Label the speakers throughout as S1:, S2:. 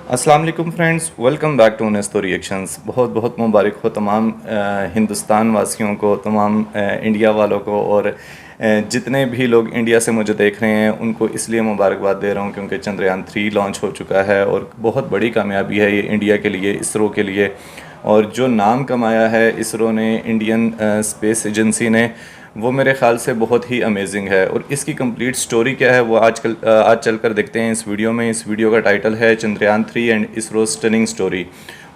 S1: अस्सलाम वालेकुम friends, welcome back to Nesto reactions. बहुत बहुत मुबारक हो तमाम हिंदुस्तान वासियों को, तमाम इंडिया वालों को और जितने भी लोग इंडिया से मुझे देख रहे हैं उनको इसलिए मुबारकबाद दे रहा हूँ क्योंकि चंद्रयान 3 लॉन्च हो चुका है और बहुत बड़ी कामयाबी है ये इंडिया के लिए, इसरो के लिए। और जो नाम कमाया है इसरो ने, इंडियन स्पेस एजेंसी ने, वो मेरे ख़्याल से बहुत ही अमेजिंग है। और इसकी कंप्लीट स्टोरी क्या है वो आज चल कर देखते हैं इस वीडियो में। इस वीडियो का टाइटल है Chandrayaan 3 and ISRO stunning story.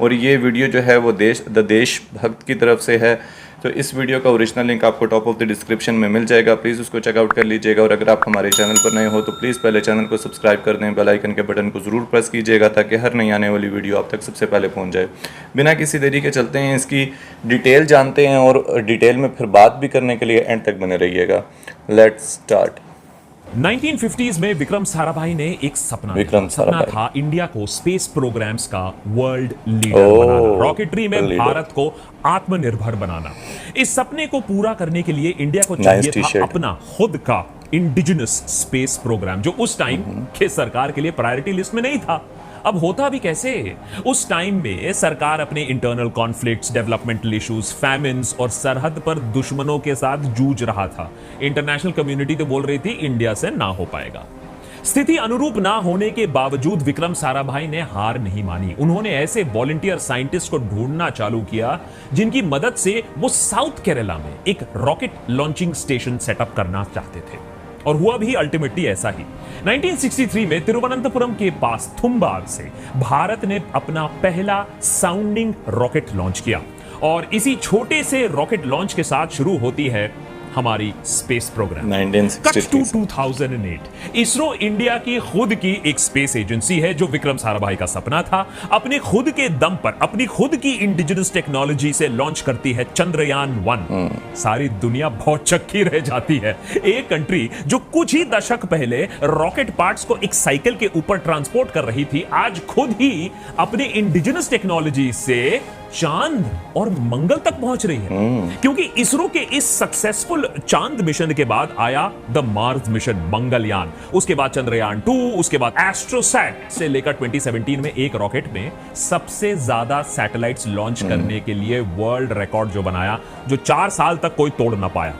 S1: और ये वीडियो जो है वो देशभक्त की तरफ से है। तो इस वीडियो का ओरिजिनल लिंक आपको टॉप ऑफ द डिस्क्रिप्शन में मिल जाएगा, प्लीज़ उसको चेकआउट कर लीजिएगा। और अगर आप हमारे चैनल पर नए हो तो प्लीज़ पहले चैनल को सब्सक्राइब कर दें, बेल आइकन के बटन को ज़रूर प्रेस कीजिएगा ताकि हर नई आने वाली वीडियो आप तक सबसे पहले पहुंच जाए। बिना किसी देरी के चलते हैं, इसकी डिटेल जानते हैं और डिटेल में फिर बात भी करने के लिए एंड तक बने रहिएगा। Let's start.
S2: 1950s में विक्रम साराभाई ने एक सपना था इंडिया को स्पेस प्रोग्राम्स का वर्ल्ड लीडर बनाना, रॉकेटरी में भारत को आत्मनिर्भर बनाना। इस सपने को पूरा करने के लिए इंडिया को चाहिए था अपना खुद का इंडिजिनस स्पेस प्रोग्राम, जो उस टाइम के सरकार के लिए प्रायोरिटी लिस्ट में नहीं था। अब होता भी कैसे, उस टाइम में सरकार अपने internal conflicts, developmental issues, famines और सरहद पर दुश्मनों के साथ जूझ रहा था। इंटरनेशनल कम्युनिटी तो बोल रही थी इंडिया से ना हो पाएगा। स्थिति अनुरूप ना होने के बावजूद विक्रम साराभाई ने हार नहीं मानी। उन्होंने ऐसे वॉलंटियर साइंटिस्ट को ढूंढना चालू किया जिनकी मदद से वो साउथ केरला में एक रॉकेट लॉन्चिंग स्टेशन सेटअप करना चाहते थे। और हुआ भी अल्टीमेटली ऐसा ही। 1963 में तिरुवनंतपुरम के पास थुम्बाग से भारत ने अपना पहला साउंडिंग रॉकेट लॉन्च किया। और इसी छोटे से रॉकेट लॉन्च के साथ शुरू होती है हमारी स्पेस प्रोग्राम। 2008 इसरो इंडिया की खुद की एक स्पेस एजेंसी है जो विक्रम साराभाई का सपना था। अपने खुद के दम पर, अपनी खुद की इंडिजिनस टेक्नोलॉजी से लॉन्च करती है चंद्रयान 1। सारी दुनिया बहुत चक्की रह जाती है। एक कंट्री जो कुछ ही दशक पहले रॉकेट पार्ट्स को एक साइकिल के ऊपर ट्रांसपोर्ट कर रही थी, आज खुद ही अपने इंडिजिनस टेक्नोलॉजी से चांद और मंगल तक पहुंच रही है। क्योंकि इसरो के इस सक्सेसफुल चांद मिशन के बाद आया द मार्स मिशन, मंगलयान, उसके बाद चंद्रयान 2, उसके बाद एस्ट्रोसैट से लेकर 2017 में एक रॉकेट में सबसे ज्यादा सैटेलाइट्स लॉन्च करने के लिए वर्ल्ड रिकॉर्ड जो बनाया, जो 4 साल तक कोई तोड़ ना पाया।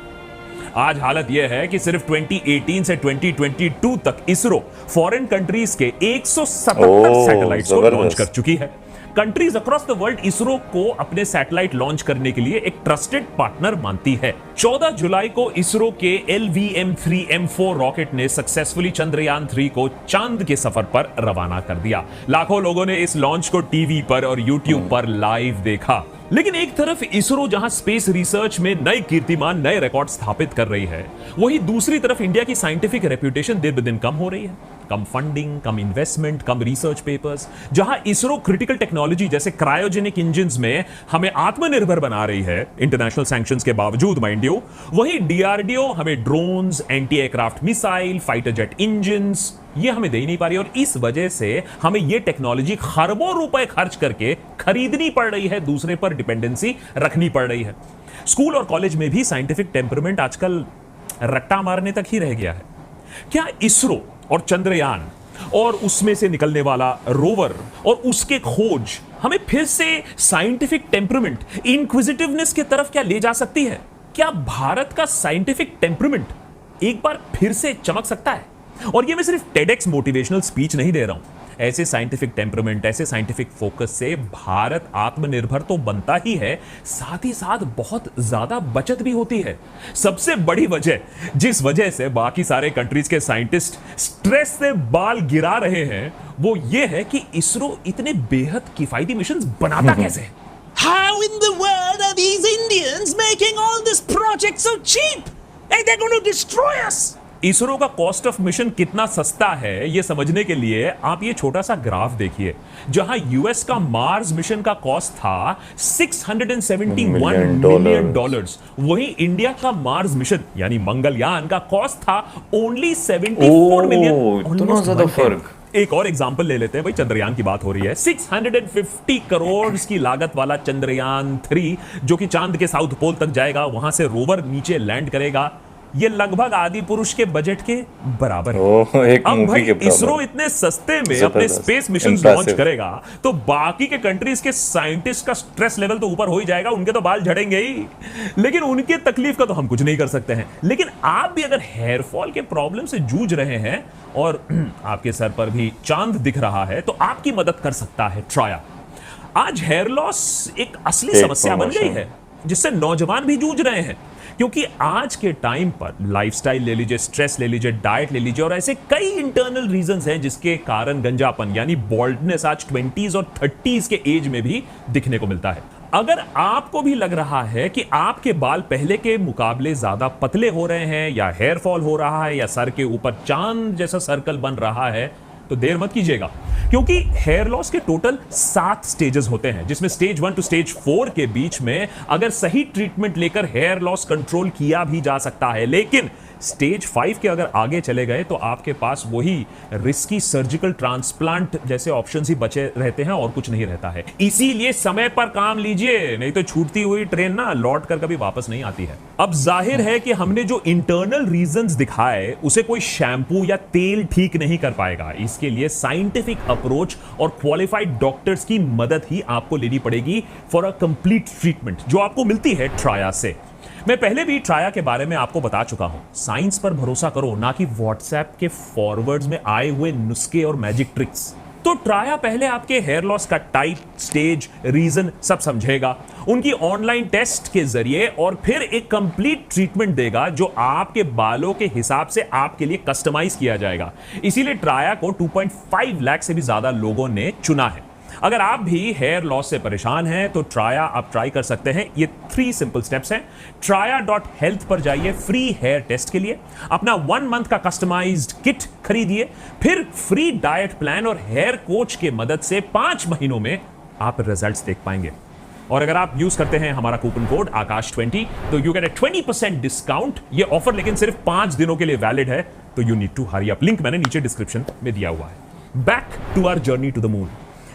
S2: आज हालत यह है कि सिर्फ 2018 से 2022 तक इसरो फॉरेन कंट्रीज के 177 सैटेलाइट्स को लॉन्च कर चुकी है। Countries across the world ISRO को अपने सैटेलाइट लॉन्च करने के लिए एक ट्रस्टेड पार्टनर मानती है। 14 जुलाई को इसरो के LVM-3M4 रॉकेट ने सक्सेसफुली चंद्रयान 3 को चांद के सफर पर रवाना कर दिया। लाखों लोगों ने इस लॉन्च को टीवी पर और यूट्यूब पर लाइव देखा। लेकिन एक तरफ इसरो जहां स्पेस रिसर्च में नए कीर्तिमान, नए रिकॉर्ड स्थापित कर रही है, वहीं दूसरी तरफ इंडिया की साइंटिफिक रेपुटेशन दिन ब दिन कम हो रही है। कम फंडिंग, कम इन्वेस्टमेंट, कम रिसर्च पेपर्स। जहां इसरो क्रिटिकल टेक्नोलॉजी जैसे क्रायोजेनिक इंजन्स में हमें आत्मनिर्भर बना रही है, इंटरनेशनल सैंक्शंस के बावजूद माइंड यू, वहीं डीआरडीओ हमें drones, anti aircraft missile, fighter jet engines ये हमें दे ही नहीं पा रही। और इस वजह से हमें ये टेक्नोलॉजी खरबों रुपए खर्च करके खरीदनी पड़ रही है, दूसरे पर डिपेंडेंसी रखनी पड़ रही है। स्कूल और कॉलेज में भी साइंटिफिक टेम्परमेंट आजकल रट्टा मारने तक ही रह गया है। क्या इसरो और चंद्रयान और उसमें से निकलने वाला रोवर और उसके खोज हमें फिर से साइंटिफिक टेम्परमेंट, इंक्विजिटिवनेस की तरफ क्या ले जा सकती है? क्या भारत का साइंटिफिक टेम्परमेंट एक बार फिर से चमक सकता है? और ये मैं सिर्फ टेडेक्स मोटिवेशनल स्पीच नहीं दे रहा हूं। ऐसे साइंटिफिक टेम्परमेंट, ऐसे साइंटिफिक फोकस से भारत आत्मनिर्भर तो बनता ही है, साथ ही साथ बहुत ज्यादा बचत भी होती है। सबसे बड़ी वजह, जिस वजह से बाकी सारे कंट्रीज के साइंटिस्ट स्ट्रेस से बाल गिरा रहे हैं, वो ये है कि इसरो इतने बेहद किफायती मिशन बनाता कैसे है?
S3: How in the world are these Indians making all this project so cheap? Like they're going to destroy us.
S2: ISRO का कॉस्ट ऑफ मिशन कितना सस्ता है ये समझने के लिए आप ये छोटा सा ग्राफ देखिए। जहां यूएस का मार्स मिशन का कॉस्ट था $671 मिलियन, वहीं इंडिया का मार्स मिशन यानी मंगलयान का कॉस्ट था ओनली 74 मिलियन।
S1: इतना ज्यादा फर्क।
S2: एक और एग्जांपल ले लेते हैं भाई, चंद्रयान की बात हो रही है। 650 करोड़ की लागत वाला चंद्रयान 3 जो कि चांद के साउथ पोल तक जाएगा, वहां से रोवर नीचे लैंड करेगा। ये लगभग आदि पुरुष के बजट के बराबर है।
S1: ओह, एक
S2: अब
S1: मूवी
S2: भाई
S1: के बराबर।
S2: इसरो इतने सस्ते में अपने
S1: जबरदस्त,
S2: स्पेस मिशन
S1: impressive।
S2: लॉन्च करेगा तो बाकी के कंट्रीज के साइंटिस्ट का स्ट्रेस लेवल तो ऊपर हो ही जाएगा, उनके तो बाल झड़ेंगे ही, लेकिन उनके तकलीफ का तो हम कुछ नहीं कर सकते हैं। लेकिन आप भी अगर हेयर फॉल के प्रॉब्लम से जूझ रहे हैं और आपके सर पर भी चांद दिख रहा है तो आपकी मदद कर सकता है ट्राया। आज हेयर लॉस एक असली
S1: एक
S2: समस्या बन गई
S1: promotion।
S2: है जिससे नौजवान भी जूझ रहे हैं, क्योंकि आज के टाइम पर लाइफस्टाइल ले लीजिए, स्ट्रेस ले लीजिए, डाइट ले लीजिए और ऐसे कई इंटरनल रीजंस हैं जिसके कारण गंजापन यानी बॉल्डनेस आज 20s और 30s के एज में भी दिखने को मिलता है। अगर आपको भी लग रहा है कि आपके बाल पहले के मुकाबले ज्यादा पतले हो रहे हैं या हेयर फॉल हो रहा है या सर के ऊपर चांद जैसा सर्कल बन रहा है तो देर मत कीजिएगा, क्योंकि हेयर लॉस के टोटल 7 स्टेजेस होते हैं, जिसमें स्टेज 1 टू स्टेज 4 के बीच में अगर सही ट्रीटमेंट लेकर हेयर लॉस कंट्रोल किया भी जा सकता है, लेकिन स्टेज 5 के अगर आगे चले गए तो आपके पास वही रिस्की सर्जिकल ट्रांसप्लांट जैसे ऑप्शंस ही बचे रहते हैं और कुछ नहीं रहता है। इसीलिए समय पर काम लीजिए, नहीं तो छूटती हुई ट्रेन ना लौट कर कभी वापस नहीं आती है। अब जाहिर है कि हमने जो इंटरनल रीजंस दिखाए उसे कोई शैम्पू या तेल ठीक नहीं कर पाएगा। इसके लिए साइंटिफिक अप्रोच और क्वालिफाइड डॉक्टर्स की मदद ही आपको लेनी पड़ेगी फॉर अ कंप्लीट ट्रीटमेंट, जो आपको मिलती है ट्राया से। मैं पहले भी ट्राया के बारे में आपको बता चुका हूं। साइंस पर भरोसा करो, ना कि व्हाट्सएप के फॉरवर्ड्स में आए हुए नुस्खे और मैजिक ट्रिक्स। तो ट्राया पहले आपके हेयर लॉस का टाइप, स्टेज, रीजन सब समझेगा, उनकी ऑनलाइन टेस्ट के जरिए, और फिर एक कंप्लीट ट्रीटमेंट देगा जो आपके बालों के हिसाब से आपके लिए कस्टमाइज किया जाएगा। इसीलिए ट्राया को 2.5 लाख से भी ज्यादा लोगों ने चुना है। अगर आप भी हेयर लॉस से परेशान हैं तो ट्राया आप ट्राई कर सकते हैं। ये 3 सिंपल स्टेप्स हैं। traya.health पर जाइए फ्री हेयर टेस्ट के लिए, अपना 1 मंथ का कस्टमाइज्ड किट खरीदिए, फिर फ्री डाइट प्लान और हेयर कोच के मदद से 5 महीनों में आप रिजल्ट्स देख पाएंगे। और अगर आप यूज करते हैं हमारा कूपन कोड आकाश20 तो यू गेट a 20% डिस्काउंट। ये ऑफर लेकिन सिर्फ 5 दिनों के लिए वैलिड है, तो you need to hurry up. Link मैंने नीचे डिस्क्रिप्शन में दिया हुआ है। Back to our journey to the moon.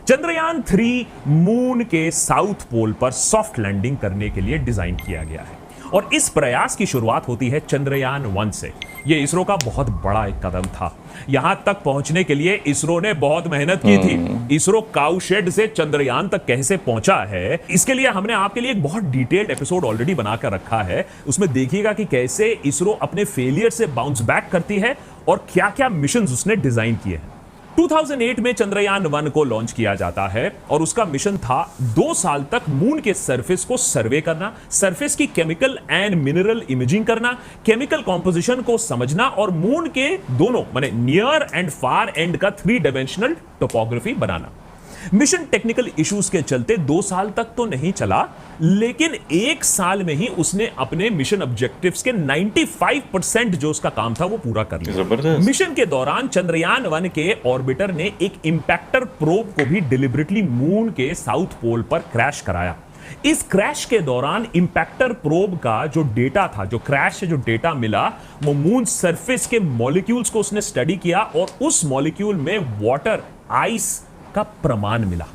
S2: Chandrayaan 3 moon के साउथ पोल पर सॉफ्ट लैंडिंग करने के लिए डिजाइन किया गया है और इस प्रयास की शुरुआत होती है चंद्रयान 1 से। यह इसरो का बहुत बड़ा एक कदम था। यहां तक पहुंचने के लिए इसरो ने बहुत मेहनत की थी। इसरो काउशेड से चंद्रयान तक कैसे पहुंचा है, इसके लिए हमने आपके लिए एक बहुत डिटेल्ड एपिसोड ऑलरेडी बनाकर रखा है। उसमें देखिएगा कि कैसे इसरो अपने फेलियर से बाउंस बैक करती है और क्या क्या मिशन उसने डिजाइन किए हैं। 2008 में चंद्रयान 1 को लॉन्च किया जाता है और उसका मिशन था 2 साल तक मून के सरफेस को सर्वे करना, सरफेस की केमिकल एंड मिनरल इमेजिंग करना, केमिकल कॉम्पोजिशन को समझना और मून के दोनों माने नियर एंड फार एंड का 3 डायमेंशनल टोपोग्राफी बनाना। मिशन टेक्निकल इश्यूज के चलते 2 साल तक तो नहीं चला, लेकिन 1 साल में ही उसने अपने मिशन ऑब्जेक्टिव्स के 95% जो उसका काम था वो पूरा कर लिया।
S1: जबरदस्त।
S2: मिशन के दौरान चंद्रयान 1 के ऑर्बिटर ने एक इंपैक्टर प्रोब को भी डिलिबरेटली मून के साउथ पोल पर क्रैश कराया। इस क्रैश के दौरान इंपैक्टर प्रोब का जो डेटा था, जो क्रैश से जो डेटा मिला, वो मून सरफेस के मॉलिक्यूल्स को उसने स्टडी किया और उस मॉलिक्यूल में वाटर, आइस का प्रमाण मिला।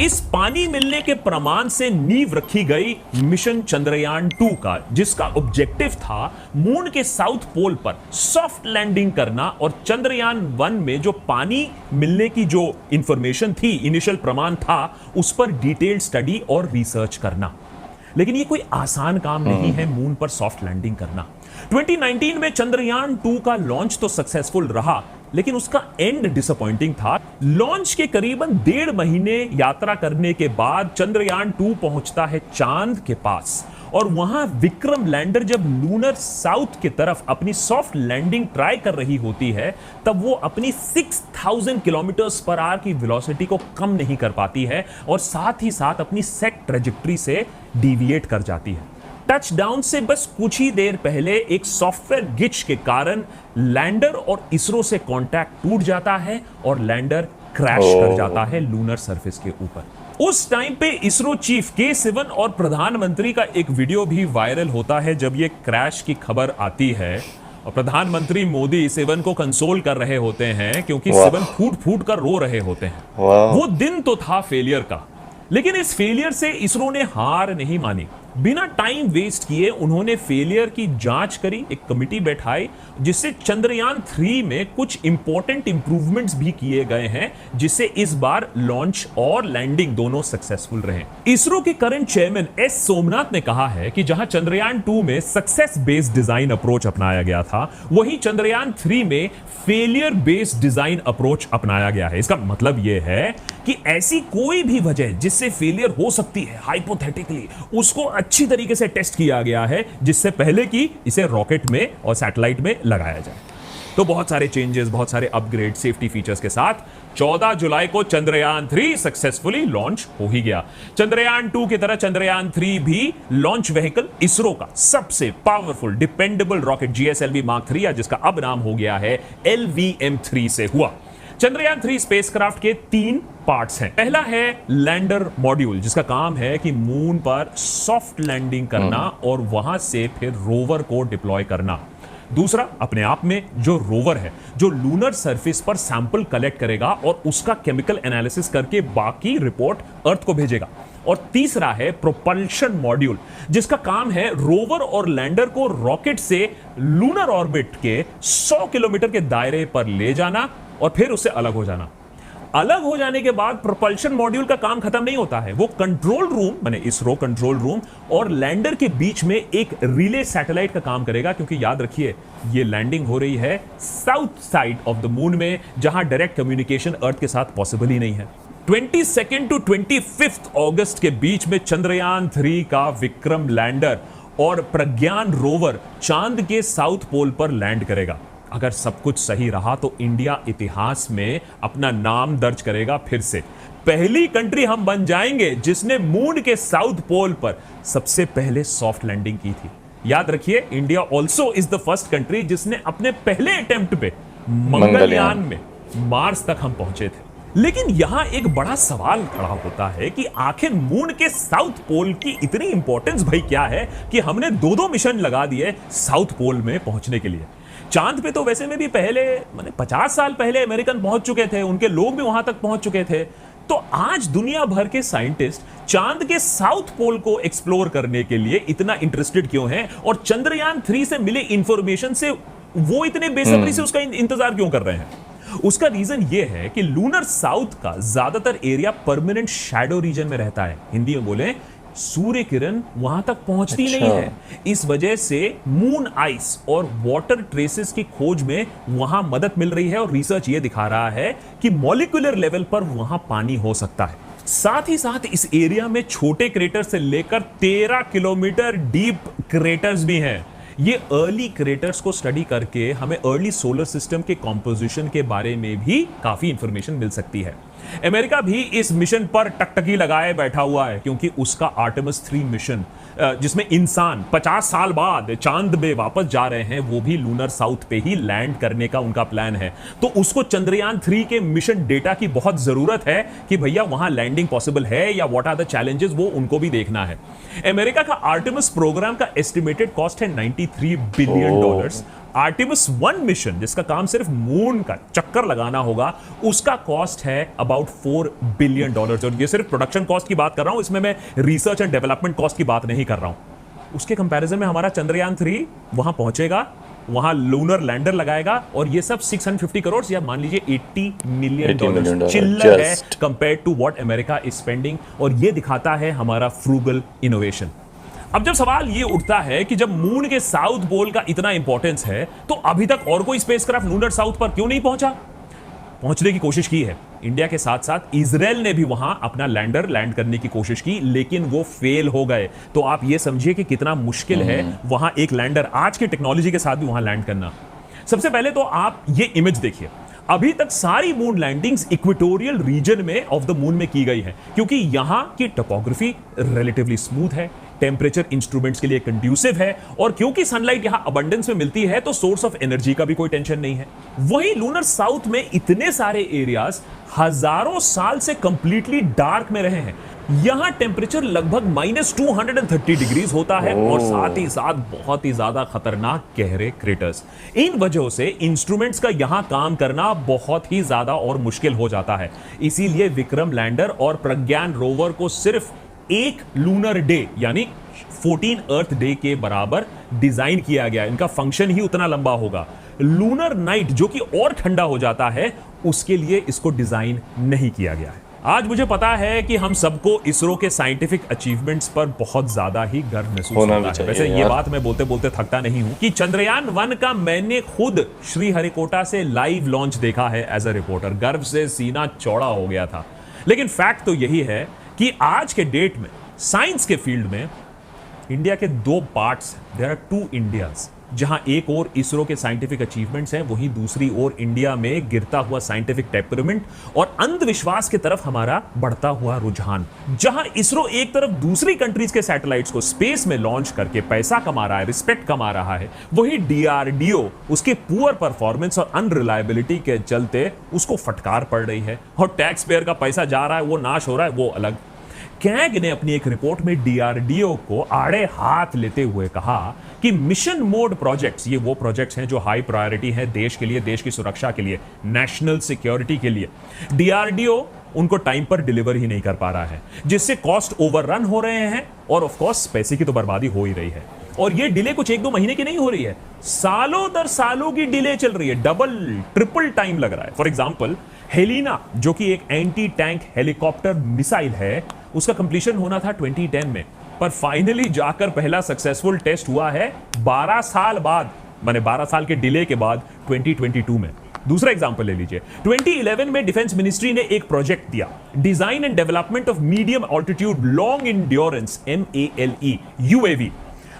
S2: इस पानी मिलने के प्रमाण से नींव रखी गई मिशन चंद्रयान 2 का, जिसका ऑब्जेक्टिव था मून के साउथ पोल पर सॉफ्ट लैंडिंग करना और चंद्रयान 1 में जो पानी मिलने की जो इंफॉर्मेशन थी, इनिशियल प्रमाण था, उस पर डिटेल्ड स्टडी और रिसर्च करना। लेकिन ये कोई आसान काम नहीं है मून पर सॉफ्ट लैंडिंग करना। 2019 में चंद्रयान 2 का लॉन्च तो सक्सेसफुल रहा, लेकिन उसका एंड डिसअपॉइंटिंग था। लॉन्च के करीबन 1.5 महीने यात्रा करने के बाद चंद्रयान 2 पहुंचता है चांद के पास और वहां विक्रम लैंडर जब लूनर साउथ की तरफ अपनी सॉफ्ट लैंडिंग ट्राई कर रही होती है, तब वो अपनी 6000 किलोमीटर्स पर आवर की वेलोसिटी को कम नहीं कर पाती है और साथ ही साथ अपनी सेट ट्रेजेक्टरी से डिविएट कर जाती है। टचडाउन से बस कुछ ही देर पहले एक सॉफ्टवेयर ग्लिच के कारण लैंडर और इसरो से कांटेक्ट टूट जाता है और लैंडर क्रैश कर जाता है लूनर सरफेस के ऊपर। उस टाइम पे इसरो चीफ के सिवन और प्रधानमंत्री का एक वीडियो भी वायरल होता है जब ये क्रैश की खबर आती है और प्रधानमंत्री मोदी सिवन को कंसोल कर रहे होते हैं क्योंकि सिवन फूट फूट कर रो रहे होते हैं। वो दिन तो था फेलियर का, लेकिन इस फेलियर से इसरो ने हार नहीं मानी बिना टाइम वेस्ट किए उन्होंने फेलियर की जांच करी, एक कमिटी बैठाई जिससे चंद्रयान 3 में कुछ इंपॉर्टेंट इंप्रूवमेंट्स भी किए गए हैं, जिससे इस बार लॉन्च और लैंडिंग दोनों सक्सेसफुल रहे। इसरो के करंट चेयरमैन एस सोमनाथ ने कहा है कि जहां चंद्रयान 2 में सक्सेस बेस्ड डिजाइन अप्रोच अपनाया गया था, वहीं चंद्रयान 3 में फेलियर बेस्ड डिजाइन अप्रोच अपनाया गया है। इसका मतलब यह है कि ऐसी कोई भी वजह जिससे फेलियर हो सकती है हाइपोथेटिकली, उसको अच्छी तरीके से टेस्ट किया गया है, जिससे पहले कि इसे रॉकेट में और सैटेलाइट में लगाया जाए। तो बहुत सारे चेंजेस, बहुत सारे अपग्रेड, सेफ्टी फीचर्स के साथ 14 जुलाई को चंद्रयान 3 सक्सेसफुली लॉन्च हो ही गया। चंद्रयान 2 की तरह चंद्रयान 3 भी लॉन्च व्हीकल इसरो का सबसे powerful dependable rocket GSLV Mark 3, या जिसका अब नाम हो गया है LVM-3 से हुआ। चंद्रयान 3 स्पेसक्राफ्ट के 3 पार्ट्स हैं। पहला है लैंडर मॉड्यूल, जिसका काम है कि मून पर सॉफ्ट लैंडिंग करना और वहां से फिर रोवर को डिप्लॉय करना। दूसरा, अपने आप में जो रोवर है, जो लूनर सरफेस पर सैंपल कलेक्ट करेगा और उसका केमिकल एनालिसिस करके बाकी रिपोर्ट अर्थ को भेजेगा। और तीसरा है प्रोपल्शन मॉड्यूल, जिसका काम है रोवर और लैंडर को रॉकेट से लूनर ऑर्बिट के 100 किलोमीटर के दायरे पर ले जाना और फिर उससे अलग हो जाना। अलग हो जाने के बाद प्रोपल्शन मॉड्यूल का काम खत्म नहीं होता है, वो कंट्रोल रूम, माने इसरो कंट्रोल रूम और लैंडर के बीच में एक रिले सैटेलाइट का काम करेगा, क्योंकि याद रखिए ये लैंडिंग हो रही है south side of the moon में, जहां डायरेक्ट कम्युनिकेशन अर्थ के साथ पॉसिबल ही नहीं है। 22 टू 25 अगस्त के बीच में चंद्रयान 3 का विक्रम लैंडर और प्रज्ञान रोवर चांद के साउथ पोल पर लैंड करेगा। अगर सब कुछ सही रहा तो इंडिया इतिहास में अपना नाम दर्ज करेगा। फिर से पहली कंट्री हम बन जाएंगे जिसने मून के साउथ पोल पर सबसे पहले सॉफ्ट लैंडिंग की थी। याद रखिए, India also is the first country जिसने अपने पहले अटेम्प्ट पे मंगलयान में मार्स तक हम पहुंचे थे। लेकिन यहां एक बड़ा सवाल खड़ा होता है कि आखिर मून के साउथ पोल की इतनी इंपॉर्टेंस भाई क्या है कि हमने 2 मिशन लगा दिए साउथ पोल में पहुंचने के लिए। चांद पे तो वैसे में भी पहले, माने 50 साल पहले अमेरिकन पहुंच चुके थे, उनके लोग भी वहां तक पहुंच चुके थे। तो आज दुनिया भर के साइंटिस्ट चांद के साउथ पोल को एक्सप्लोर करने के लिए इतना इंटरेस्टेड क्यों हैं, और चंद्रयान 3 से मिले इंफॉर्मेशन से वो इतने बेसब्री से उसका इंतजार क्यों कर रहे हैं? उसका रीजन ये है कि लूनर साउथ का ज्यादातर एरिया परमानेंट शैडो रीजन में रहता है। हिंदी में बोले सूर्य किरण वहां तक पहुंचती नहीं है। इस वजह से मून आइस और वाटर ट्रेसेस की खोज में वहां मदद मिल रही है, और रिसर्च ये दिखा रहा है कि मॉलिक्यूलर लेवल पर वहां पानी हो सकता है। साथ ही साथ इस एरिया में छोटे क्रेटर से लेकर 13 किलोमीटर डीप क्रेटर्स भी हैं। ये अर्ली क्रेटर्स को स्टडी करके हमें अर्ली सोलर सिस्टम के कॉम्पोजिशन के बारे में भी काफी इंफॉर्मेशन मिल सकती है। अमेरिका भी इस मिशन पर टकटकी लगाए बैठा हुआ है, क्योंकि उसका आर्टेमिस 3 मिशन, जिसमें इंसान 50 साल बाद चांद में वापस जा रहे हैं, वो भी लूनर साउथ पे ही लैंड करने का उनका प्लान है। तो उसको चंद्रयान 3 के मिशन डेटा की बहुत जरूरत है कि भैया वहां लैंडिंग पॉसिबल है या व्हाट आर द चैलेंजेस, वो उनको भी देखना है। अमेरिका का आर्टेमिस प्रोग्राम का एस्टिमेटेड कॉस्ट है $93 बिलियन। आर्टेमिस 1 मिशन, जिसका काम सिर्फ मून का चक्कर लगाना होगा, उसका कॉस्ट है अबाउट $4 बिलियन। और ये सिर्फ प्रोडक्शन कॉस्ट की बात कर रहा हूं, इसमें मैं रिसर्च एंड डेवलपमेंट कॉस्ट की बात नहीं कर रहा हूं। उसके कंपैरिजन में हमारा चंद्रयान 3 वहां पहुंचेगा, वहां लूनर लैंडर लगाएगा, और ये सब 650 करोड़ या मान लीजिए $80 मिलियन चिल्लर है compare to what America is spending. और ये दिखाता है हमारा फ्रूगल इनोवेशन। अब जब सवाल ये उठता है कि जब मून के साउथ पोल का इतना इंपॉर्टेंस है, तो अभी तक और कोई स्पेसक्राफ्ट लूनर साउथ पर क्यों नहीं पहुंचा? पहुंचने की कोशिश की है। इंडिया के साथ साथ इजराइल ने भी वहां अपना लैंडर लैंड करने की कोशिश की, लेकिन वो फेल हो गए। तो आप ये समझिए कि कितना मुश्किल है वहां एक लैंडर आज की टेक्नोलॉजी के साथ भी वहां लैंड करना। सबसे पहले तो आप ये इमेज देखिए। अभी तक सारी मून लैंडिंग्स इक्वेटोरियल रीजन में ऑफ द मून में की गई है, क्योंकि यहां की टोपोग्राफी रिलेटिवली स्मूथ है, टेम्परेचर इंस्ट्रूमेंट्स के लिए कंड्यूसिव है, और क्योंकि सनलाइट यहां अबंडेंस में मिलती है तो सोर्स ऑफ एनर्जी का भी कोई टेंशन नहीं है। वहीं लूनर साउथ में इतने सारे एरियाज हजारों साल से कंप्लीटली डार्क में रहे हैं। यहां टेम्परेचर लगभग -230 डिग्रीज होता है, और साथ ही साथ बहुत ही ज्यादा खतरनाक गहरे क्रेटर्स। इन वजहों से इंस्ट्रूमेंट्स का यहां काम करना बहुत ही ज्यादा और मुश्किल हो जाता है। इसीलिए विक्रम लैंडर और प्रज्ञान रोवर को सिर्फ एक लूनर डे यानी 14 अर्थ डे के बराबर डिजाइन किया गया। इनका फंक्शन ही उतना लंबा होगा। लूनर नाइट जो कि और ठंडा हो जाता है, उसके लिए इसको डिजाइन नहीं किया गया है। आज मुझे पता है कि हम सबको इसरो के साइंटिफिक अचीवमेंट्स पर बहुत ज्यादा ही गर्व महसूस होता है। वैसे ये बात मैं बोलते बोलते थकता नहीं हूं कि चंद्रयान 1 का मैंने खुद श्रीहरिकोटा से लाइव लॉन्च देखा है एज अ रिपोर्टर। गर्व से सीना चौड़ा हो गया था। लेकिन फैक्ट तो यही है कि आज के डेट में साइंस के फील्ड में इंडिया के दो parts, there are two Indias, जहां एक और इसरो के साइंटिफिक अचीवमेंट्स हैं, वहीं दूसरी ओर इंडिया में गिरता हुआ साइंटिफिक टेम्परामेंट और अंधविश्वास की तरफ हमारा बढ़ता हुआ रुझान। जहां इसरो एक तरफ दूसरी कंट्रीज के सैटेलाइट्स को स्पेस में लॉन्च करके पैसा कमा रहा है, रिस्पेक्ट कमा रहा है, वहीं डीआरडीओ उसके पुअर परफॉर्मेंस और अनरिलायबिलिटी के चलते उसको फटकार पड़ रही है और टैक्स पेयर का पैसा जा रहा है, वो नाश हो रहा है, वो अलग। कैग ने अपनी एक रिपोर्ट में डीआरडीओ को आड़े हाथ लेते हुए कहा कि मिशन मोड प्रोजेक्ट्स, ये वो प्रोजेक्ट्स हैं जो हाई प्रायोरिटी हैं देश के लिए, देश की सुरक्षा के लिए, नेशनल सिक्योरिटी के लिए, डीआरडीओ उनको टाइम पर डिलीवर ही नहीं कर पा रहा है, जिससे कॉस्ट ओवररन हो रहे हैं और ऑफ कोर्स पैसे की तो बर्बादी हो ही रही है। और ये डिले कुछ 1-2 महीने की नहीं हो रही है, सालों दर सालों की डिले चल रही है, डबल ट्रिपल टाइम लग रहा है। फॉर एग्जांपल हेलिना, जो कि एक एंटी टैंक हेलीकॉप्टर मिसाइल है, उसका कंप्लीशन होना था 2010 में, पर फाइनली जाकर पहला सक्सेसफुल टेस्ट हुआ है 12 साल बाद, माने 12 साल के डिले के बाद 2022 में। दूसरा एग्जांपल ले लीजिए, 2011 में डिफेंस मिनिस्ट्री ने एक प्रोजेक्ट दिया, design and development of medium altitude long endurance MALE UAV।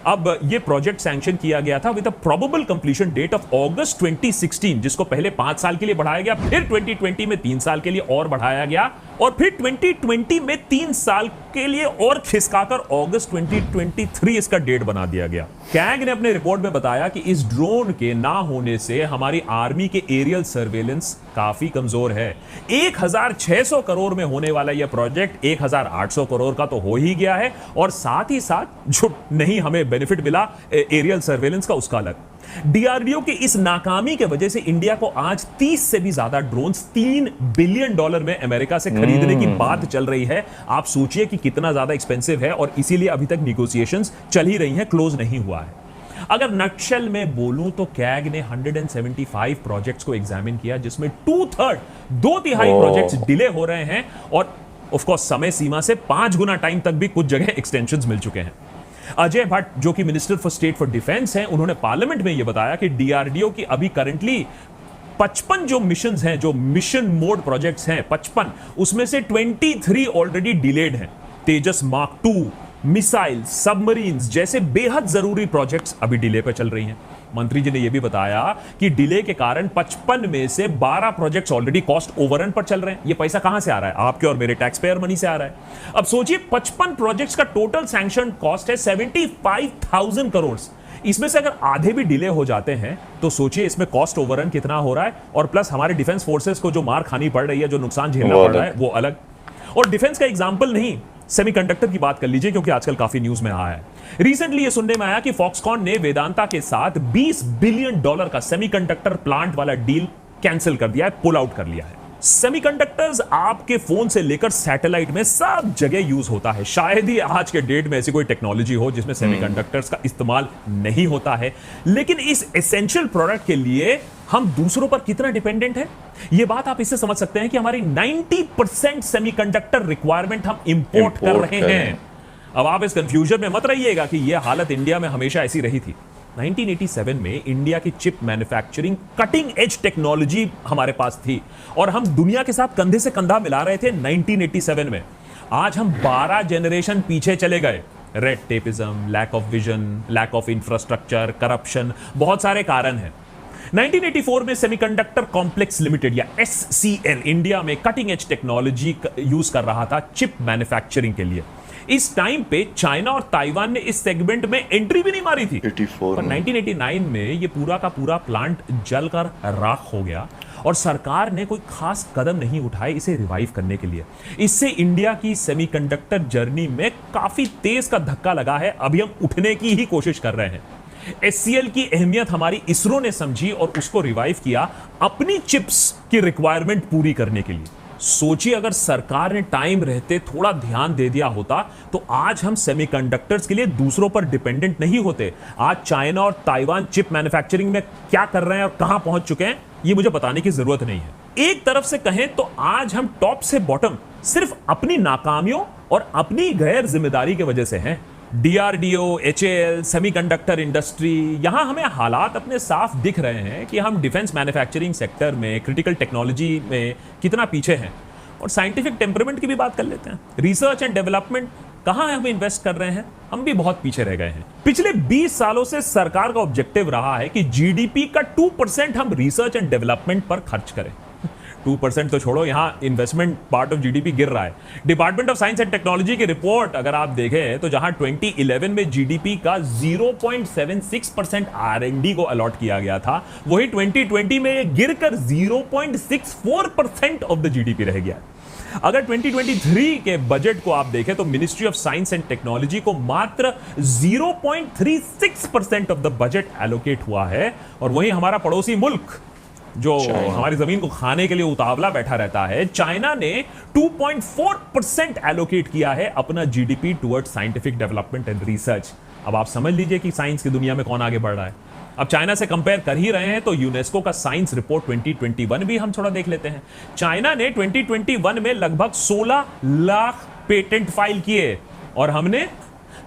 S2: अब ये प्रोजेक्ट सैंक्शन किया गया था with a probable completion date of August 2016, जिसको पहले 5 साल के लिए बढ़ाया गया, फिर 2020 में 3 साल के लिए और बढ़ाया गया, और फिर 2020 में 3 साल के लिए और खिसकाकर अगस्त 2023 इसका डेट बना दिया गया। कैग ने अपने रिपोर्ट में बताया कि इस ड्रोन के ना होने से हमारी आर्मी के एरियल सर्वेलेंस काफी कमजोर है। 1600 करोड़ में होने वाला यह प्रोजेक्ट 1800 करोड़ का तो हो ही गया है, और साथ ही साथ जो नहीं हमें बेनिफिट मिला एरियल सर्वेलेंस का, उसका अलग। डीआरडीओ की इस नाकामी के वजह से इंडिया को आज 30 से भी ज्यादा ड्रोन्स $3 बिलियन में अमेरिका से खरीदने की बात चल रही है। आप सोचिए कि कितना ज्यादा एक्सपेंसिव है, और इसीलिए अभी तक निगोशिएशंस चल ही रही हैं, क्लोज नहीं हुआ है। अगर नटशेल में बोलूं तो कैग ने 175 प्रोजेक्ट्स को एग्जामिन किया, जिसमें 2/3 प्रोजेक्ट्स डिले हो रहे हैं, और ऑफ कोर्स समय सीमा से 5 गुना टाइम तक भी कुछ जगह एक्सटेंशंस मिल चुके हैं। अजय भट्ट, जो कि minister for state for defence हैं, उन्होंने पार्लियामेंट में यह बताया कि डीआरडीओ की अभी करंटली 55 जो मिशंस हैं, जो मिशन मोड प्रोजेक्ट्स हैं 55, उसमें से 23 ऑलरेडी डिलेड हैं। तेजस मार्क 2, मिसाइल, सबमरीन्स जैसे बेहद जरूरी प्रोजेक्ट्स अभी डिले पर चल रही हैं। मंत्री जी ने यह भी बताया कि डिले के कारण 55 में से 12 प्रोजेक्ट्स ऑलरेडी कॉस्ट ओवररन पर चल रहे हैं। यह पैसा कहां से आ रहा है? आपके और मेरे टैक्स पेयर मनी से आ रहा है। अब सोचिए 55 प्रोजेक्ट्स का टोटल सैंक्शन कॉस्ट है 75,000 करोड़। इसमें से अगर आधे भी डिले हो जाते हैं तो सोचिए इसमें कॉस्ट ओवररन कितना हो रहा है, और प्लस हमारे डिफेंस फोर्सेस को जो मार खानी पड़ रही है, जो नुकसान झेलना पड़ रहा है, वो अलग। और डिफेंस का एग्जांपल नहीं, सेमीकंडक्टर की बात कर लीजिए, क्योंकि आजकल काफी न्यूज में आया है। रिसेंटली ये सुनने में आया कि फॉक्सकॉन ने वेदांता के साथ $20 बिलियन का सेमीकंडक्टर प्लांट वाला डील कैंसिल कर दिया है, पुल आउट कर लिया है। सेमीकंडक्टर्स आपके फोन से लेकर सैटेलाइट में सब जगह यूज होता है। शायद ही आज के डेट में ऐसी कोई टेक्नोलॉजी हो जिसमें सेमीकंडक्टर्स का इस्तेमाल नहीं होता है, लेकिन इस एसेंशियल प्रोडक्ट के लिए हम दूसरों पर कितना डिपेंडेंट है, यह बात आप इससे समझ सकते हैं कि हमारी 90% सेमीकंडक्टर रिक्वायरमेंट हम इंपोर्ट कर रहे हैं। अब आप इस कंफ्यूजन में मत रहिएगा कि यह हालत इंडिया में हमेशा ऐसी रही थी। 1987 में इंडिया की chip manufacturing cutting edge technology हमारे पास थी, और हम दुनिया के साथ कंधे से कंधा मिला रहे थे 1987 में। आज हम 12 जनरेशन पीछे चले गए। Red tapism, lack of vision, lack of infrastructure, corruption, बहुत सारे कारण हैं। 1984 में सेमीकंडक्टर कॉम्प्लेक्स लिमिटेड या SCL इंडिया में कटिंग एज टेक्नोलॉजी यूज कर रहा था चिप मैन्युफैक्चरिंग के लिए। इस टाइम पे चाइना और ताइवान ने इस सेगमेंट में एंट्री भी नहीं मारी थी।
S1: 84
S2: पर 1989 में ये पूरा का पूरा प्लांट जलकर राख हो गया, और सरकार ने कोई खास कदम नहीं उठाए इसे रिवाइव करने के लिए। इससे इंडिया की सेमीकंडक्टर जर्नी में काफी तेज का धक्का लगा है। अभी हम उठने की ही कोशिश कर रहे हैं। SCL की अहमियत हमारी इसरो ने समझी और उसको रिवाइव किया अपनी चिप्स की रिक्वायरमेंट पूरी करने के लिए। सोचिए अगर सरकार ने टाइम रहते थोड़ा ध्यान दे दिया होता तो आज हम सेमीकंडक्टर्स के लिए दूसरों पर डिपेंडेंट नहीं होते। आज चाइना और ताइवान चिप मैन्युफैक्चरिंग में क्या कर रहे हैं और कहां पहुंच चुके हैं ये मुझे बताने की जरूरत नहीं है। एक तरफ से कहें तो आज हम टॉप से बॉटम सिर्फ अपनी नाकामियों और अपनी गैर जिम्मेदारी की वजह से हैं। डीआरडीओ, एचएएल, सेमीकंडक्टर इंडस्ट्री, यहां हमें हालात अपने साफ दिख रहे हैं कि हम डिफेंस मैन्युफैक्चरिंग सेक्टर में, क्रिटिकल टेक्नोलॉजी में कितना पीछे हैं। और साइंटिफिक टेम्परामेंट की भी बात कर लेते हैं। रिसर्च एंड डेवलपमेंट कहां हम इन्वेस्ट कर रहे हैं, हम भी बहुत पीछे रह गए हैं। पिछले 20 सालों से सरकार का ऑब्जेक्टिव रहा है कि जीडीपी का 2% हम रिसर्च एंड डेवलपमेंट पर खर्च करें। 2% तो छोड़ो, यहां इन्वेस्टमेंट पार्ट ऑफ जीडीपी गिर रहा है। Department of science and technology की रिपोर्ट अगर आप देखें तो जहां 2011 में जीडीपी का 0.76% आरएनडी को अलॉट किया गया था, वही 2020 में यह गिरकर 0.64% ऑफ द जीडीपी रह गया। अगर 2023 के बजट को आप देखें तो ministry of science and technology को मात्र 0.36% ऑफ द बजट एलोकेट हुआ है। और वहीं हमारा पड़ोसी मुल्क जो हमारी जमीन को खाने के लिए उतावला बैठा रहता है, चाइना ने 2.4% एलोकेट किया है अपना GDP towards scientific development and research. अब आप समझ लीजिए कि साइंस की दुनिया में कौन आगे बढ़ रहा है। अब चाइना से कंपेयर कर ही रहे हैं तो यूनेस्को का साइंस रिपोर्ट 2021 भी हम थोड़ा देख लेते हैं। चाइना ने 2021 में लगभग 16 लाख पेटेंट फाइल किए और हमने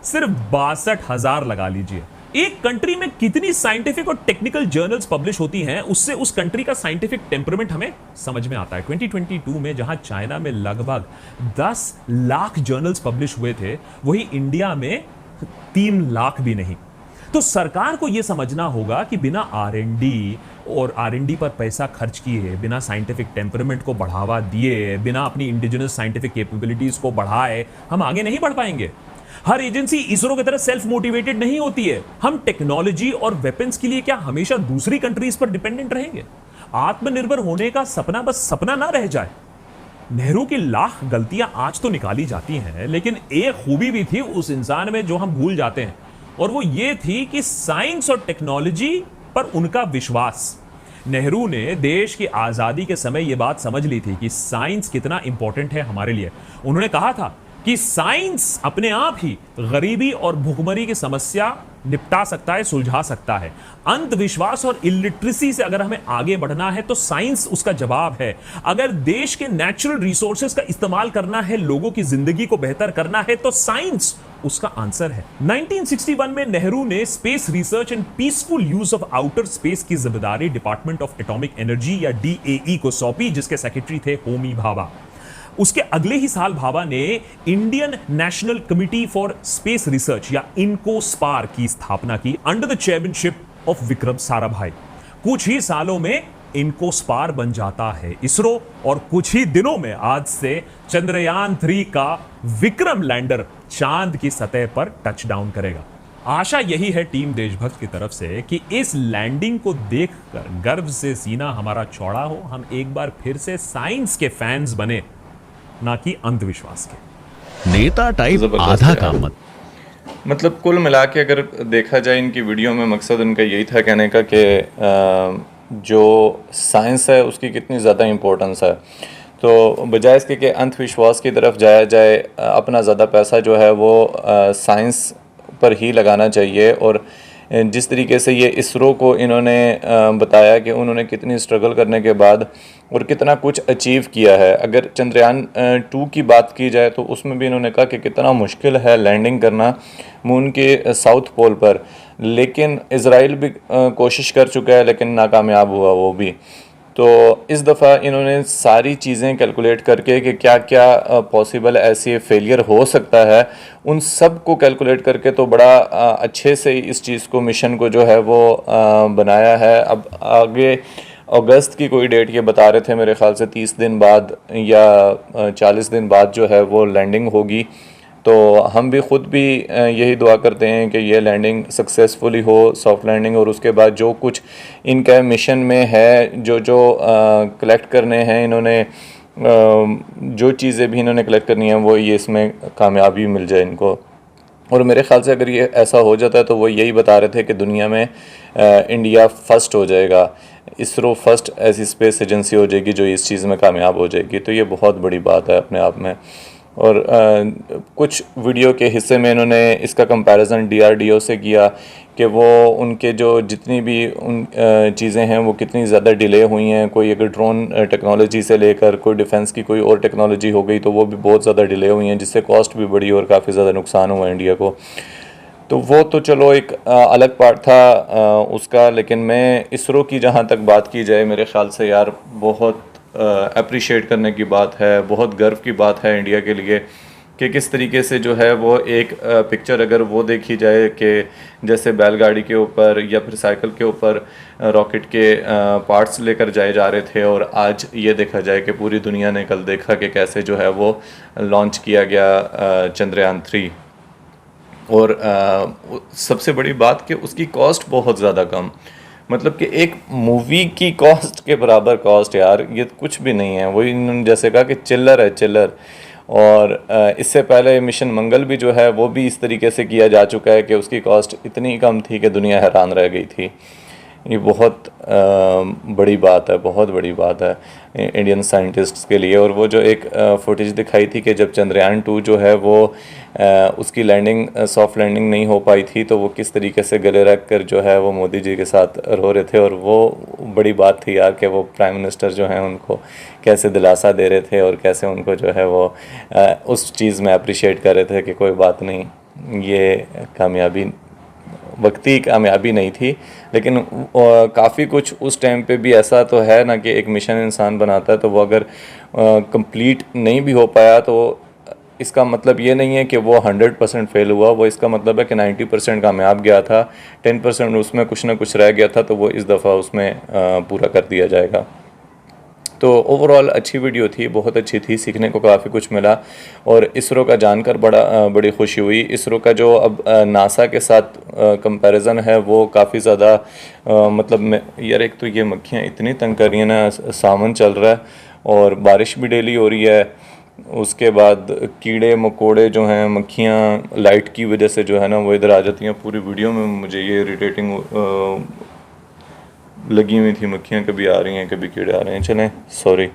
S2: सिर्फ 62,000 लगा लीजिए। एक कंट्री में कितनी साइंटिफिक और टेक्निकल जर्नल्स पब्लिश होती हैं, उससे उस कंट्री का साइंटिफिक टेम्परामेंट हमें समझ में आता है। 2022 में जहां चाइना में लगभग 10 लाख जर्नल्स पब्लिश हुए थे, वही इंडिया में 3 लाख भी नहीं। तो सरकार को यह समझना होगा कि बिना आरएनडी पर पैसा खर्च किए, बिना साइंटिफिक टेम्परामेंट को बढ़ावा दिए, बिना अपनी इंडिजिनस साइंटिफिक कैपेबिलिटीज को बढ़ाए हम आगे नहीं बढ़ पाएंगे। हर एजेंसी इसरो की तरह सेल्फ मोटिवेटेड नहीं होती है। हम टेक्नोलॉजी और वेपन्स के लिए क्या हमेशा दूसरी कंट्रीज पर डिपेंडेंट रहेंगे? आत्मनिर्भर होने का सपना बस सपना ना रह जाए। नेहरू की लाख गलतियां आज तो निकाली जाती हैं, लेकिन एक खूबी भी थी उस इंसान में जो हम भूल जाते हैं, और वो ये थी कि साइंस और टेक्नोलॉजी पर उनका विश्वास। नेहरू ने देश की आजादी के समय यह बात समझ ली थी कि साइंस कितना इंपॉर्टेंट है हमारे लिए। उन्होंने कहा था कि साइंस अपने आप ही गरीबी और भुखमरी की समस्या निपटा सकता है, सुलझा सकता है। अंधविश्वास और इलिटरेसी से अगर हमें आगे बढ़ना है तो साइंस उसका जवाब है। अगर देश के नेचुरल रिसोर्सेज का इस्तेमाल करना है, लोगों की जिंदगी को बेहतर करना है, तो साइंस उसका आंसर है। 1961 में नेहरू ने space research and peaceful use of outer space की जिम्मेदारी डिपार्टमेंट ऑफ एटॉमिक एनर्जी या डीएई को सौंपी, जिसके सेक्रेटरी थे होमी भाभा। उसके अगले ही साल भाभा ने Indian national committee for space research या इनकोस्पार की स्थापना की under the chairmanship of Vikram Sarabhai. कुछ ही सालों में इनकोस्पार बन जाता है इसरो, और कुछ ही दिनों में आज से चंद्रयान 3 का विक्रम लैंडर चांद की सतह पर टच डाउन करेगा। आशा यही है टीम देशभक्त की तरफ से कि इस लैंडिंग को देखकर गर्व से सीना हमारा चौड़ा हो, हम एक बार फिर से साइंस के फैंस बने, ना कि अंधविश्वास के।
S4: नेता टाइप आधा काम मत।
S1: मतलब कुल मिला के अगर देखा जाए इनकी वीडियो में मकसद उनका यही था कहने का कि जो साइंस है उसकी कितनी ज़्यादा इम्पोर्टेंस है। तो बजाय इसके कि अंधविश्वास की तरफ जाया जाए, अपना ज़्यादा पैसा जो है वो साइंस पर ही लगाना चाहिए। और जिस तरीके से ये इसरो को इन्होंने बताया कि उन्होंने कितनी स्ट्रगल करने के बाद और कितना कुछ अचीव किया है। अगर चंद्रयान 2 की बात की जाए तो उसमें भी इन्होंने कहा कि कितना मुश्किल है लैंडिंग करना मून के साउथ पोल पर, लेकिन इजराइल भी कोशिश कर चुका है लेकिन नाकामयाब हुआ वो भी। तो इस दफ़ा इन्होंने सारी चीज़ें कैलकुलेट करके कि क्या क्या पॉसिबल ऐसे फेलियर हो सकता है, उन सब को कैलकुलेट करके तो बड़ा अच्छे से इस चीज़ को, मिशन को जो है वो बनाया है। अब आगे अगस्त की कोई डेट ये बता रहे थे, मेरे ख्याल से 30 दिन बाद या 40 दिन बाद जो है वो लैंडिंग होगी। तो हम भी ख़ुद भी यही दुआ करते हैं कि ये लैंडिंग सक्सेसफुली हो, सॉफ्ट लैंडिंग, और उसके बाद जो कुछ इनका मिशन में है, जो कलेक्ट करने हैं इन्होंने, जो चीज़ें भी इन्होंने कलेक्ट करनी है वो ये इसमें कामयाबी मिल जाए इनको। और मेरे ख्याल से अगर ये ऐसा हो जाता है तो वो यही बता रहे थे कि दुनिया में इंडिया फर्स्ट हो जाएगा, इसरो फर्स्ट ऐसी स्पेस एजेंसी हो जाएगी जो इस चीज़ में कामयाब हो जाएगी। तो ये बहुत बड़ी बात है अपने आप में। और कुछ वीडियो के हिस्से में इन्होंने इसका कंपैरिजन DRDO से किया कि वो उनके जो जितनी भी उन चीज़ें हैं वो कितनी ज़्यादा डिले हुई हैं। कोई अगर ड्रोन टेक्नोलॉजी से लेकर कोई डिफेंस की कोई और टेक्नोलॉजी हो गई तो वो भी बहुत ज़्यादा डिले हुई हैं, जिससे कॉस्ट भी बढ़ी और काफ़ी ज़्यादा नुकसान हुआ इंडिया को। तो वो तो चलो एक अलग पार्ट था उसका। लेकिन मैं इसरो की जहाँ तक बात की जाए, मेरे ख़्याल से यार बहुत अप्रिशिएट करने की बात है, बहुत गर्व की बात है इंडिया के लिए कि किस तरीके से जो है वो एक पिक्चर अगर वो देखी जाए कि जैसे बैलगाड़ी के ऊपर या फिर साइकिल के ऊपर रॉकेट के पार्ट्स लेकर जाए जा रहे थे, और आज ये देखा जाए कि पूरी दुनिया ने कल देखा कि कैसे जो है वो लॉन्च किया गया चंद्रयान 3। और सबसे बड़ी बात कि उसकी कॉस्ट बहुत ज़्यादा कम, मतलब कि एक मूवी की कॉस्ट के बराबर कॉस्ट यार, ये कुछ भी नहीं है। वही इन्होंने जैसे कहा कि चिल्लर है चिल्लर। और इससे पहले मिशन मंगल भी जो है वो भी इस तरीके से किया जा चुका है कि उसकी कॉस्ट इतनी कम थी कि दुनिया हैरान रह गई थी। ये बहुत बड़ी बात है, बहुत बड़ी बात है इंडियन साइंटिस्ट्स के लिए। और वो जो एक फुटेज दिखाई थी कि जब चंद्रयान 2 जो है वो उसकी लैंडिंग सॉफ्ट लैंडिंग नहीं हो पाई थी तो वो किस तरीके से गले रख कर जो है वो मोदी जी के साथ रो रहे थे। और वो बड़ी बात थी यार कि वो प्राइम मिनिस्टर जो हैं उनको कैसे दिलासा दे रहे थे और कैसे उनको जो है वो उस चीज़ में अप्रिशिएट कर रहे थे कि कोई बात नहीं, ये कामयाबी वक्ती कामयाबी नहीं थी, लेकिन काफ़ी कुछ उस टाइम पे भी ऐसा तो है ना कि एक मिशन इंसान बनाता है तो वो अगर कंप्लीट नहीं भी हो पाया तो इसका मतलब ये नहीं है कि वो 100% फेल हुआ। वो इसका मतलब है कि 90% कामयाब गया था, 10% उसमें कुछ ना कुछ रह गया था तो वो इस दफ़ा उसमें पूरा कर दिया जाएगा। तो ओवरऑल अच्छी वीडियो थी, बहुत अच्छी थी, सीखने को काफ़ी कुछ मिला। और इसरो का जानकर बड़ी खुशी हुई। इसरो का जो अब नासा के साथ कंपैरिजन है वो काफ़ी ज़्यादा मतलब यार एक तो ये मक्खियाँ इतनी तंग कर रही हैं ना, सावन चल रहा है और बारिश भी डेली हो रही है, उसके बाद कीड़े मकोड़े जो हैं, मक्खियाँ लाइट की वजह से जो है ना वो इधर आ जाती हैं। पूरी वीडियो में मुझे ये इरिटेटिंग लगी हुई थी मक्खियाँ, कभी आ रही हैं कभी कीड़े आ रहे हैं। चलें सॉरी।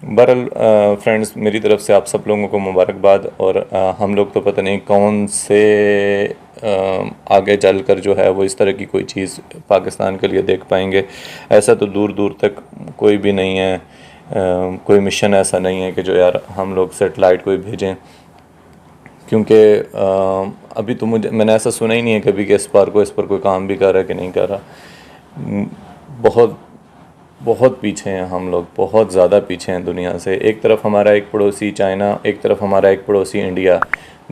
S1: बहरहाल फ्रेंड्स, मेरी तरफ से आप सब लोगों को मुबारकबाद। और हम लोग तो पता नहीं कौन से आगे चल कर जो है वो इस तरह की कोई चीज़ पाकिस्तान के लिए देख पाएंगे। ऐसा तो दूर दूर तक कोई भी नहीं है, कोई मिशन ऐसा नहीं है कि जो यार हम लोग सेटेलाइट कोई भेजें, क्योंकि अभी तो मैंने ऐसा सुना ही नहीं है कभी कि इस पर कोई काम भी कर रहा है कि नहीं कर रहा। बहुत पीछे हैं हम लोग, बहुत ज़्यादा पीछे हैं दुनिया से। एक तरफ हमारा एक पड़ोसी चाइना, एक तरफ हमारा एक पड़ोसी इंडिया,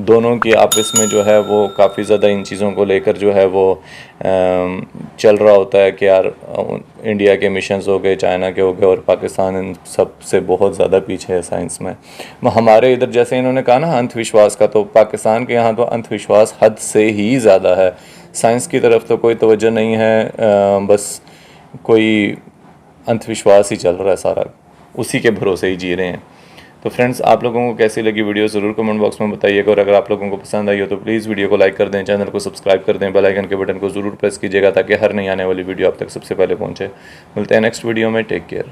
S1: दोनों की आपस में जो है वो काफ़ी ज़्यादा इन चीज़ों को लेकर जो है वो चल रहा होता है कि यार इंडिया के मिशंस हो गए, चाइना के हो गए, और पाकिस्तान इन सब से बहुत ज़्यादा पीछे है साइंस में। हमारे इधर जैसे इन्होंने कहा ना अंधविश्वास का, तो पाकिस्तान के यहाँ तो अंधविश्वास हद से ही ज़्यादा है। साइंस की तरफ तो कोई तवज्जो नहीं है, बस कोई अंधविश्वास ही चल रहा है सारा, उसी के भरोसे ही जी रहे हैं। तो फ्रेंड्स, आप लोगों को कैसी लगी वीडियो ज़रूर कमेंट बॉक्स में बताइएगा। और अगर आप लोगों को पसंद आई हो तो प्लीज़ वीडियो को लाइक कर दें, चैनल को सब्सक्राइब कर दें, बेल आइकन के बटन को ज़रूर प्रेस कीजिएगा ताकि हर नई आने वाली वीडियो आप तक सबसे पहले पहुंचे। मिलते हैं नेक्स्ट वीडियो में, टेक केयर।